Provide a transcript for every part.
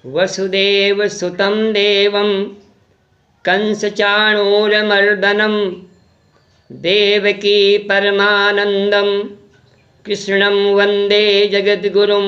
वसुदेवसुतं देवं कंसचाणूरमर्दनं देवकी परमानन्दं कृष्णं वन्दे जगद्गुरुं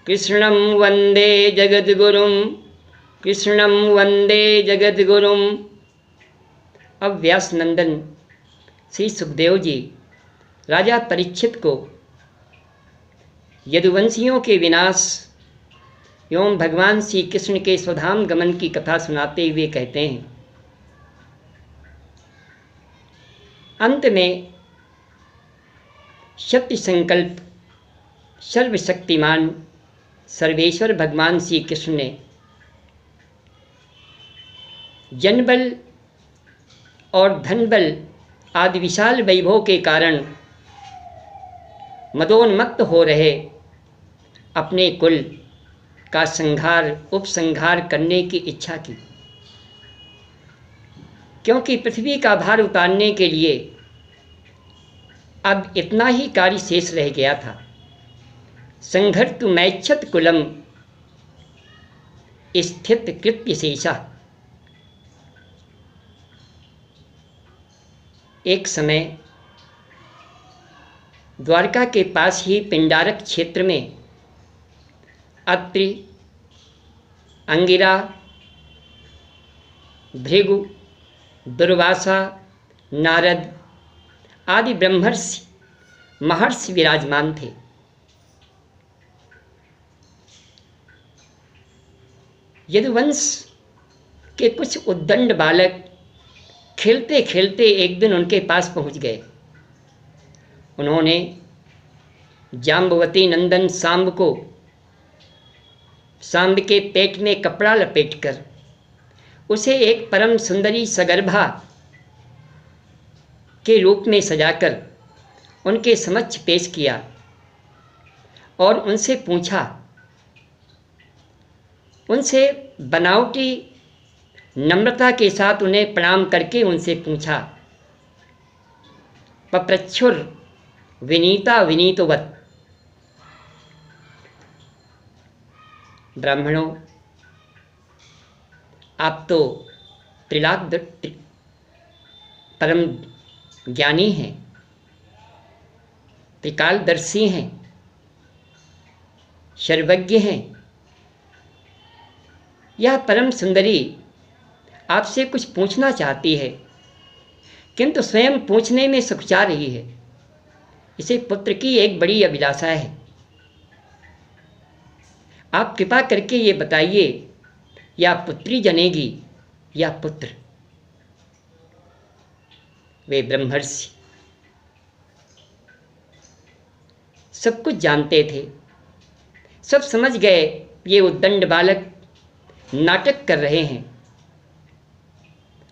कृष्णं वन्दे जगद्गुरुं कृष्णं वन्दे जगद्गुरुं। अब व्यास नंदन श्री सुखदेव जी राजा परीक्षित को यदुवंशियों के विनाश एवं भगवान श्री कृष्ण के स्वधाम गमन की कथा सुनाते हुए कहते हैं, अंत में सत्य संकल्प सर्वशक्तिमान सर्वेश्वर भगवान श्री कृष्ण ने जनबल और धनबल आदि विशाल वैभव के कारण मदोन्मत्त हो रहे अपने कुल का संहार उपसंहार करने की इच्छा की, क्योंकि पृथ्वी का भार उतारने के लिए अब इतना ही कार्य शेष रह गया था। संघर्तु मैच्छत कुलम स्थित कृत्य शेषा। एक समय द्वारका के पास ही पिंडारक क्षेत्र में अत्रि, अंगिरा, भृगु, दुर्वासा, नारद आदि ब्रह्मर्षि महर्षि विराजमान थे। यदुवंश के कुछ उद्दंड बालक खेलते खेलते एक दिन उनके पास पहुंच गए। उन्होंने जाम्बवती नंदन सांब को सांब के पेट में कपड़ा लपेटकर उसे एक परम सुंदरी सगर्भा के रूप में सजाकर उनके समक्ष पेश किया और उनसे पूछा, उनसे बनावटी नम्रता के साथ उन्हें प्रणाम करके उनसे पूछा, पप्रच्छुर विनीता विनीतवत। ब्राह्मणों, आप तो परम ज्ञानी हैं, त्रिकालदर्शी हैं, सर्वज्ञ हैं। यह परम सुंदरी आपसे कुछ पूछना चाहती है, किंतु स्वयं पूछने में सकुचा रही है। इसे पुत्र की एक बड़ी अभिलाषा है। आप कृपा करके ये बताइए, या पुत्री जनेगी या पुत्र। वे ब्रह्मर्षि सब कुछ जानते थे, सब समझ गए ये उद्दंड बालक नाटक कर रहे हैं।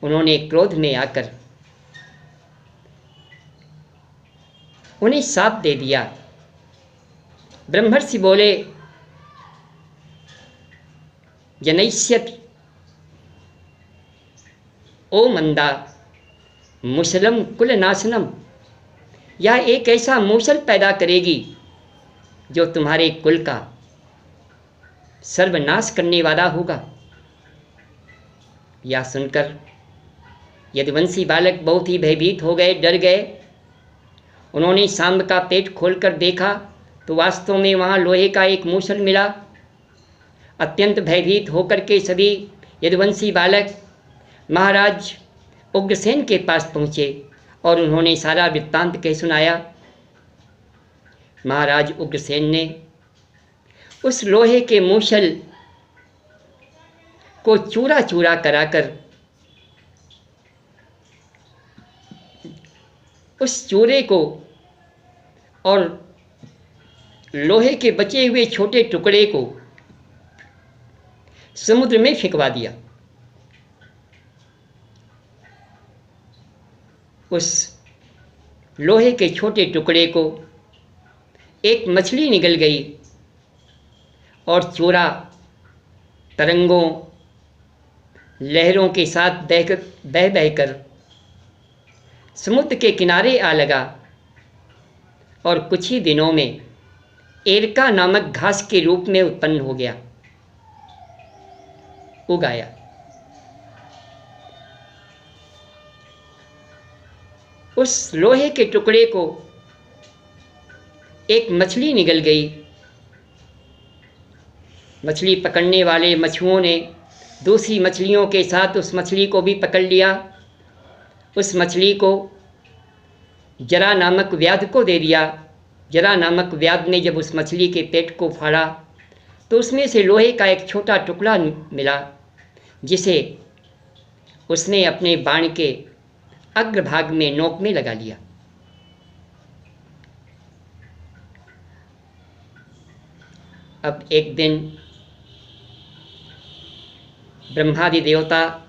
उन्होंने क्रोध में आकर उन्हें शाप दे दिया। ब्रह्मर्षि बोले, जनयिष्यति ओ मंदा मुसलम कुलनाशनम। यह एक ऐसा मूसल पैदा करेगी जो तुम्हारे कुल का सर्वनाश करने वाला होगा। यह सुनकर यदुवंशी बालक बहुत ही भयभीत हो गए, डर गए। उन्होंने सांब का पेट खोलकर देखा तो वास्तव में वहाँ लोहे का एक मूसल मिला। अत्यंत भयभीत होकर के सभी यदुवंशी बालक महाराज उग्रसेन के पास पहुँचे और उन्होंने सारा वृत्तांत कह सुनाया। महाराज उग्रसेन ने उस लोहे के मूसल को चूरा चूरा कराकर उस चूरे को और लोहे के बचे हुए छोटे टुकड़े को समुद्र में फेंकवा दिया। उस लोहे के छोटे टुकड़े को एक मछली निगल गई और चूरा तरंगों लहरों के साथ बह बहकर समुद्र के किनारे आ लगा और कुछ ही दिनों में एरका नामक घास के रूप में उत्पन्न हो गया। उगाया। उस लोहे के टुकड़े को एक मछली निगल गई। मछली पकड़ने वाले मछुओं ने दूसरी मछलियों के साथ उस मछली को भी पकड़ लिया। उस मछली को जरा नामक व्याध को दे दिया। जरा नामक व्याध ने जब उस मछली के पेट को फाड़ा तो उसमें से लोहे का एक छोटा टुकड़ा मिला, जिसे उसने अपने बाण के अग्रभाग में नोक में लगा लिया। अब एक दिन ब्रह्मादि देवता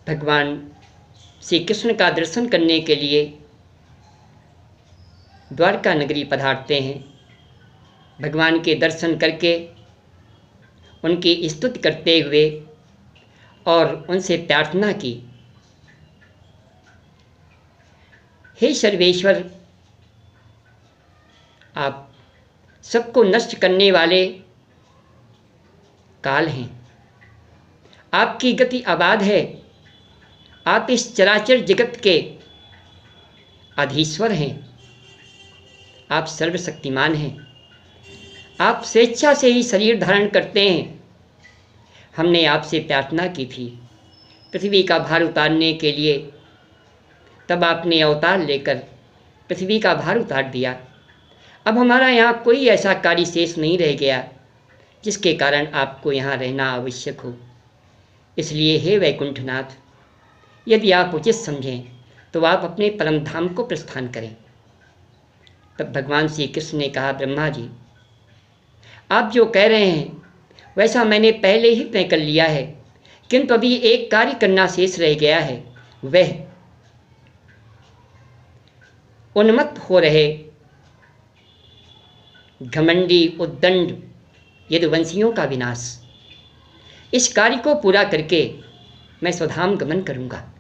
भगवान श्री कृष्ण का दर्शन करने के लिए द्वारका नगरी पधारते हैं। भगवान के दर्शन करके उनकी स्तुति करते हुए और उनसे प्रार्थना की, हे सर्वेश्वर, आप सबको नष्ट करने वाले काल हैं। आपकी गति अबाध है। आप इस चराचर जगत के अधीश्वर हैं। आप सर्वशक्तिमान हैं। आप स्वेच्छा से ही शरीर धारण करते हैं। हमने आपसे प्रार्थना की थी पृथ्वी का भार उतारने के लिए, तब आपने अवतार लेकर पृथ्वी का भार उतार दिया। अब हमारा यहाँ कोई ऐसा कार्य शेष नहीं रह गया जिसके कारण आपको यहाँ रहना आवश्यक हो। इसलिए हे वैकुंठनाथ, यदि आप उचित समझें तो आप अपने परम धाम को प्रस्थान करें। तब भगवान श्री कृष्ण ने कहा, ब्रह्मा जी, आप जो कह रहे हैं वैसा मैंने पहले ही तय कर लिया है, किंतु अभी एक कार्य करना शेष रह गया है। वह उन्मत्त हो रहे घमंडी उद्दंड यदुवंशियों का विनाश। इस कार्य को पूरा करके मैं स्वधाम गमन करूंगा।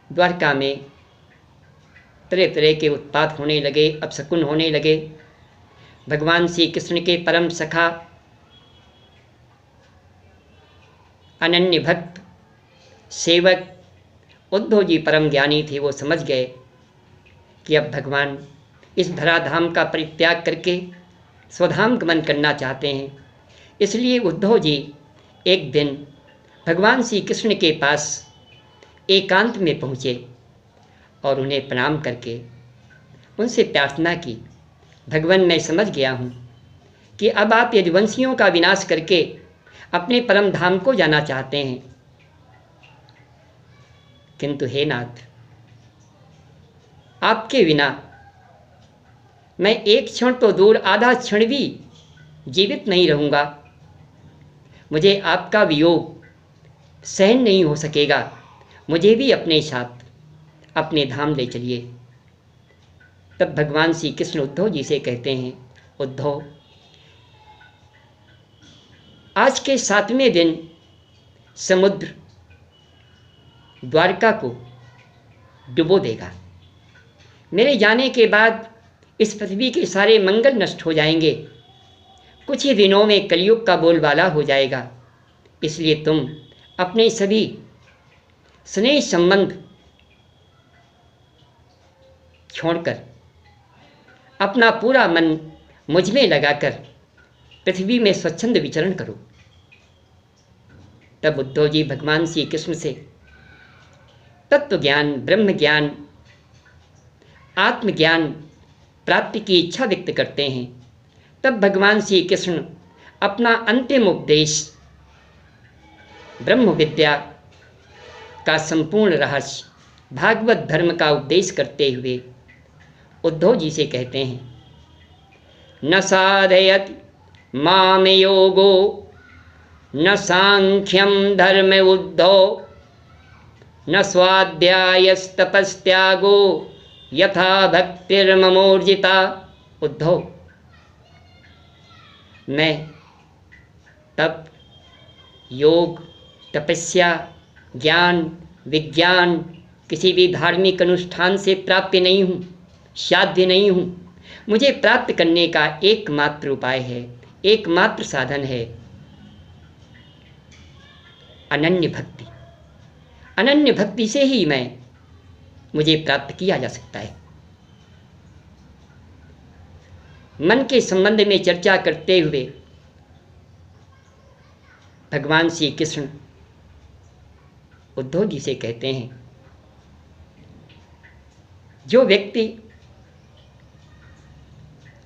द्वारका में तरह तरह के उत्पात होने लगे, अपशकुन होने लगे। भगवान श्री कृष्ण के परम सखा अनन्य भक्त सेवक उद्धव जी परम ज्ञानी थे। वो समझ गए कि अब भगवान इस धराधाम का परित्याग करके स्वधाम गमन करना चाहते हैं। इसलिए उद्धव जी एक दिन भगवान श्री कृष्ण के पास एकांत में पहुँचे और उन्हें प्रणाम करके उनसे प्रार्थना की, भगवान, मैं समझ गया हूँ कि अब आप यदुवंशियों का विनाश करके अपने परम धाम को जाना चाहते हैं, किंतु हे नाथ, आपके बिना मैं एक क्षण तो दूर आधा क्षण भी जीवित नहीं रहूँगा। मुझे आपका वियोग सहन नहीं हो सकेगा। मुझे भी अपने साथ अपने धाम ले चलिए। तब भगवान श्री कृष्ण उद्धव जी से कहते हैं, उद्धव, आज के 7वें दिन समुद्र द्वारका को डुबो देगा। मेरे जाने के बाद इस पृथ्वी के सारे मंगल नष्ट हो जाएंगे। कुछ ही दिनों में कलयुग का बोलबाला हो जाएगा। इसलिए तुम अपने सभी स्नेह संबंध छोड़कर अपना पूरा मन मुझ में लगाकर पृथ्वी में स्वच्छंद विचरण करो। तब उद्धव जी भगवान श्री कृष्ण से तत्व ज्ञान, ब्रह्म ज्ञान, आत्मज्ञान प्राप्ति की इच्छा व्यक्त करते हैं। तब भगवान श्री कृष्ण अपना अंतिम उपदेश ब्रह्म विद्या का संपूर्ण रहस्य भागवत धर्म का उपदेश करते हुए उद्धव जी से कहते हैं, न साधयत माम योगो न सांख्यम धर्म उद्धव न स्वाध्यायस्तपस्त्यागो यथा भक्तिर्ममोर्जिता। उद्धव, मैं तप, योग, तपस्या, ज्ञान, विज्ञान किसी भी धार्मिक अनुष्ठान से प्राप्य नहीं हूँ, साध्य नहीं हूँ। मुझे प्राप्त करने का एकमात्र उपाय है, एकमात्र साधन है अनन्य भक्ति। अनन्य भक्ति से ही मुझे प्राप्त किया जा सकता है। मन के संबंध में चर्चा करते हुए भगवान श्री कृष्ण उद्धव जी से कहते हैं, जो व्यक्ति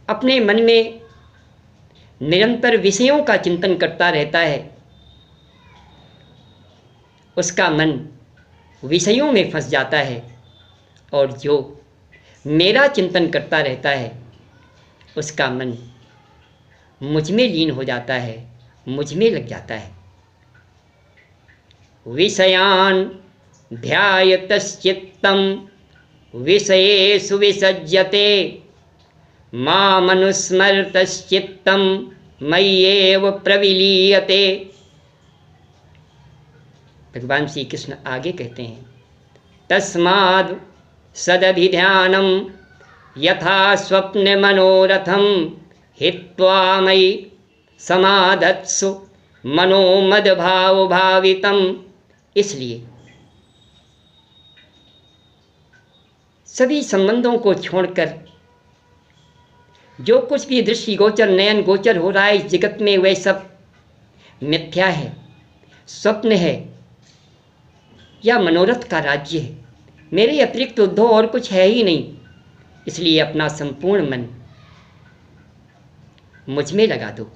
अपने मन में निरंतर विषयों का चिंतन करता रहता है, उसका मन विषयों में फंस जाता है, और जो मेरा चिंतन करता रहता है उसका मन मुझ में लीन हो जाता है, मुझ में लग जाता है। विषयान ध्यायतश्चित्तं विषयेषु विसज्जते मामनुस्मरतश्चित्तं मय्येव प्रविलीयते। भगवान श्री कृष्ण आगे कहते हैं, तस्माद् सदभिध्यानं यथा स्वप्ने मनोरथं हित्वा मयि समाधत्सु मनोमदभाव भावितम। इसलिए सभी संबंधों को छोड़कर जो कुछ भी दृष्टि गोचर नयन गोचर हो रहा है इस जगत में, वह सब मिथ्या है, स्वप्न है या मनोरथ का राज्य है। मेरे अतिरिक्त उद्धव और कुछ है ही नहीं। इसलिए अपना संपूर्ण मन मुझ में लगा दो।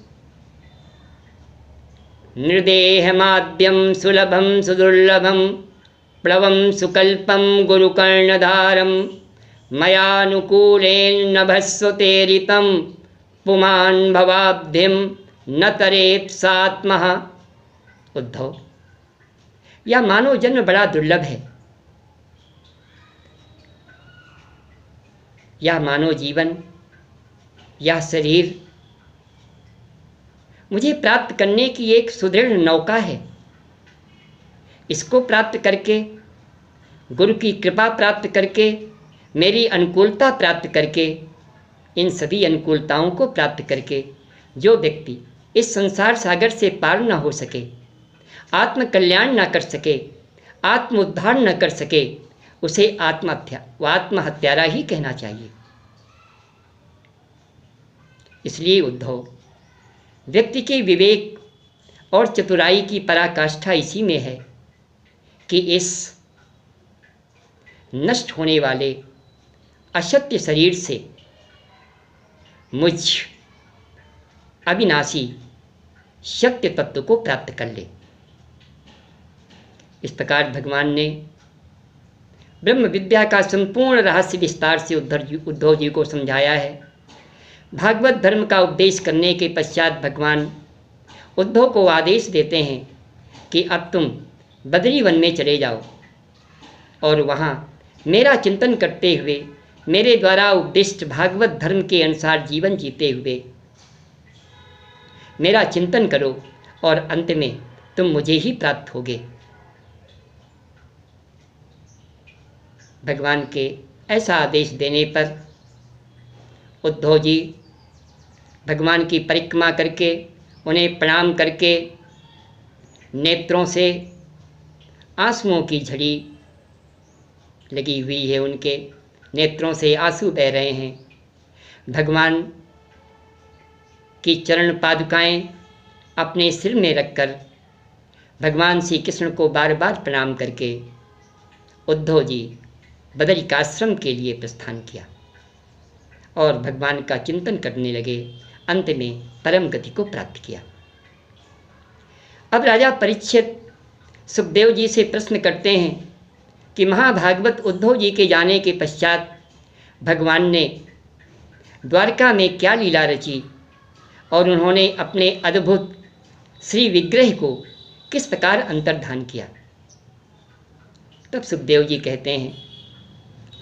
निर्देहमाद्यम सुलभम सुदुर्लभम प्लवम सुकल्पम गुरुकर्णधारम मयानुकूलेन नभस्वतेरितम पुमान् भवाब्धिम न तरेत सात्मः। उद्धव, यह मानव जन्म बड़ा दुर्लभ है। यह मानव जीवन, यह शरीर मुझे प्राप्त करने की एक सुदृढ़ नौका है। इसको प्राप्त करके, गुरु की कृपा प्राप्त करके, मेरी अनुकूलता प्राप्त करके, इन सभी अनुकूलताओं को प्राप्त करके जो व्यक्ति इस संसार सागर से पार न हो सके, आत्म कल्याण न कर सके, आत्म उद्धार न कर सके, उसे आत्महत्यारा ही कहना चाहिए। इसलिए उद्धव, व्यक्ति के विवेक और चतुराई की पराकाष्ठा इसी में है कि इस नष्ट होने वाले असत्य शरीर से मुझ अविनाशी सत्य तत्व को प्राप्त कर ले। इस प्रकार भगवान ने ब्रह्म विद्या का संपूर्ण रहस्य विस्तार से उद्धव जी को समझाया है। भागवत धर्म का उपदेश करने के पश्चात भगवान उद्धव को आदेश देते हैं कि अब तुम बद्री वन में चले जाओ और वहाँ मेरा चिंतन करते हुए, मेरे द्वारा उपदिष्ट भागवत धर्म के अनुसार जीवन जीते हुए मेरा चिंतन करो और अंत में तुम मुझे ही प्राप्त होगे। भगवान के ऐसा आदेश देने पर उद्धव जी भगवान की परिक्रमा करके, उन्हें प्रणाम करके, नेत्रों से आंसुओं की झड़ी लगी हुई है, उनके नेत्रों से आंसू बह रहे हैं। भगवान की चरण पादुकाएं अपने सिर में रखकर भगवान श्री कृष्ण को बार बार प्रणाम करके उद्धव जी बदरिकाश्रम के लिए प्रस्थान किया और भगवान का चिंतन करने लगे। अंत में परम गति को प्राप्त किया। अब राजा परीक्षित सुखदेव जी से प्रश्न करते हैं कि महाभागवत उद्धव जी के जाने के पश्चात भगवान ने द्वारका में क्या लीला रची और उन्होंने अपने अद्भुत श्री विग्रह को किस प्रकार अंतर्धान किया। तब सुखदेव जी कहते हैं,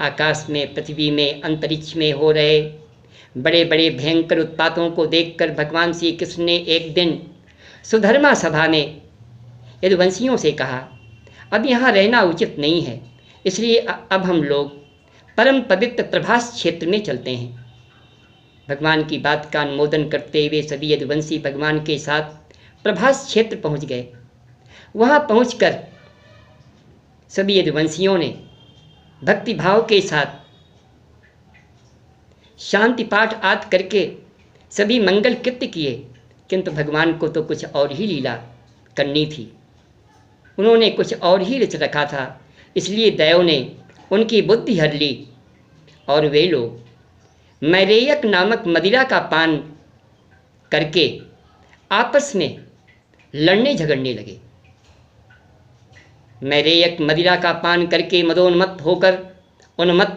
आकाश में, पृथ्वी में, अंतरिक्ष में हो रहे बड़े बड़े भयंकर उत्पातों को देखकर भगवान श्री कृष्ण ने एक दिन सुधर्मा सभा में यदुवंशियों से कहा, अब यहाँ रहना उचित नहीं है, इसलिए अब हम लोग परम पवित्र प्रभास क्षेत्र में चलते हैं। भगवान की बात का अनुमोदन करते हुए सभी यदुवंशी भगवान के साथ प्रभास क्षेत्र पहुंच गए। वहां पहुंचकर सभी यदुवंशियों ने भक्ति भाव के साथ शांति पाठ आदि करके सभी मंगल कृत्य किए, किंतु भगवान को तो कुछ और ही लीला करनी थी। उन्होंने कुछ और ही रच रखा था, इसलिए दैव ने उनकी बुद्धि हर ली और वे लोग मैरेयक नामक मदिरा का पान करके आपस में लड़ने झगड़ने लगे। मैरेयक मदिरा का पान करके उन्मत्त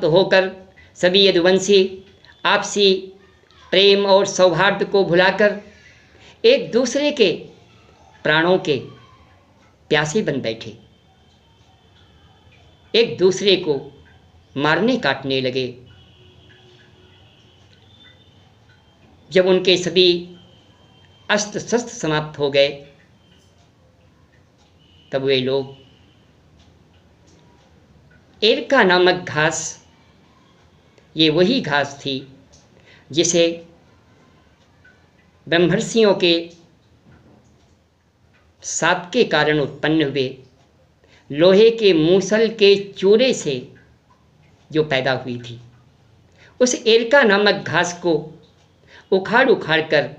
होकर सभी यदुवंशी आपसी प्रेम और सौहार्द को भुलाकर एक दूसरे के प्राणों के प्यासे बन बैठे, एक दूसरे को मारने काटने लगे। जब उनके सभी अस्त्र शस्त्र समाप्त हो गए, तब वे लोग एरका नामक घास, ये वही घास थी जिसे ब्रह्मर्षियों के साप के कारण उत्पन्न हुए लोहे के मूसल के चूरे से जो पैदा हुई थी, उस एरका नामक घास को उखाड़ कर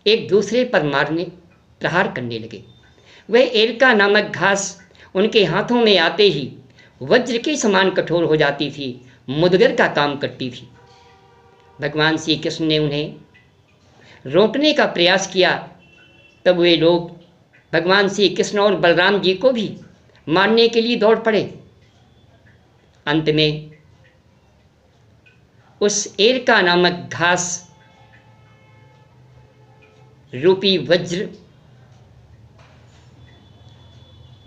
एक दूसरे पर मारने प्रहार करने लगे। वह एरका नामक घास उनके हाथों में आते ही वज्र के समान कठोर हो जाती थी, मुदगर का काम करती थी। भगवान श्री कृष्ण ने उन्हें रोकने का प्रयास किया, तब वे लोग भगवान श्री कृष्ण और बलराम जी को भी मारने के लिए दौड़ पड़े। अंत में उस एरका नामक घास रूपी वज्र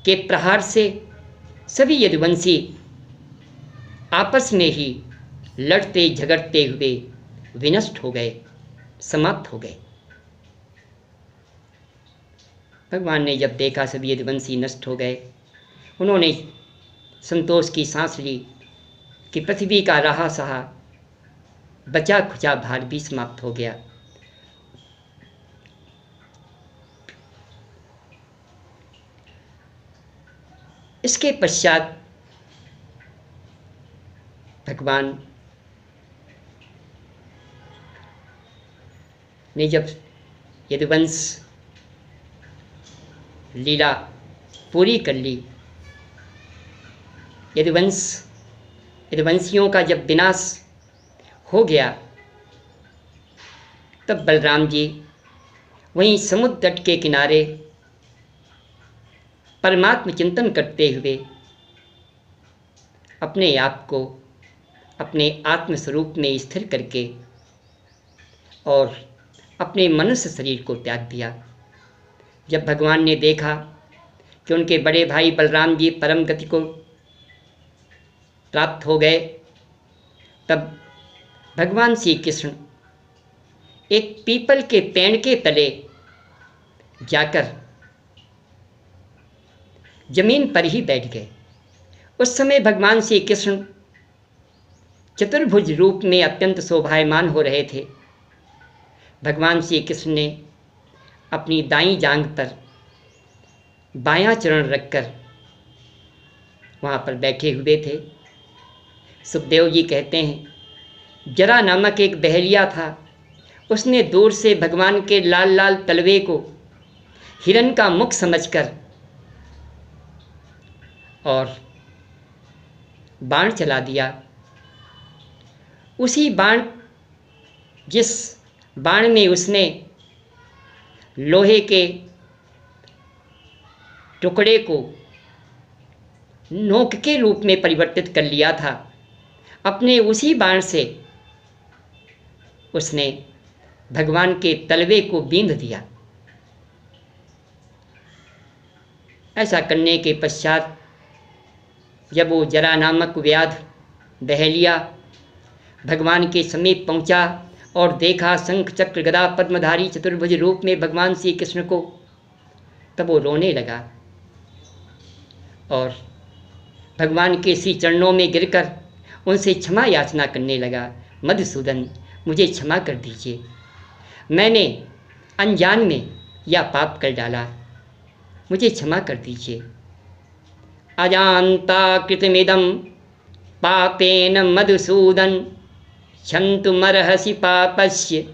के प्रहार से सभी यदुवंशी आपस में ही लड़ते झगड़ते हुए विनष्ट हो गए, समाप्त हो गए। भगवान ने जब देखा सभी यदुवंशी नष्ट हो गए, उन्होंने संतोष की सांस ली कि पृथ्वी का रहा सहा बचा खुचा भार भी समाप्त हो गया। इसके पश्चात भगवान ने जब यदुवंश लीला पूरी कर ली, यदुवंशियों का जब विनाश हो गया, तब बलराम जी वहीं समुद्र तट के किनारे परमात्म चिंतन करते हुए अपने आप को अपने आत्म स्वरूप में स्थिर करके और अपने मनुष्य शरीर को त्याग दिया। जब भगवान ने देखा कि उनके बड़े भाई बलराम जी परम गति को प्राप्त हो गए, तब भगवान श्री कृष्ण एक पीपल के पेड़ के तले जाकर जमीन पर ही बैठ गए। उस समय भगवान श्री कृष्ण चतुर्भुज रूप में अत्यंत शोभायमान हो रहे थे। भगवान श्री कृष्ण ने अपनी दाईं जांघ पर बायां चरण रखकर वहाँ पर बैठे हुए थे। सुखदेव जी कहते हैं, जरा नामक एक बहेलिया था, उसने दूर से भगवान के लाल लाल तलवे को हिरण का मुख समझकर और बाण चला दिया। उसी बाण, जिस बाण में उसने लोहे के टुकड़े को नोक के रूप में परिवर्तित कर लिया था, अपने उसी बाण से उसने भगवान के तलवे को बींध दिया। ऐसा करने के पश्चात जब वो जरा नामक व्याध बहेलिया भगवान के समीप पहुंचा और देखा शंख चक्र गदा पद्मधारी चतुर्भुज रूप में भगवान श्री कृष्ण को, तब वो रोने लगा और भगवान के श्री चरणों में गिरकर उनसे क्षमा याचना करने लगा। मधुसूदन, मुझे क्षमा कर दीजिए, मैंने अनजान में यह पाप कर डाला, मुझे क्षमा कर दीजिए। अजान्ता कृतमिदं पापेन मधुसूदन क्षन्तुमर्हसि पापस्य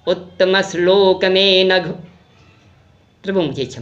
उत्तमश्लोकमेन। प्रभु मुझे क्षमा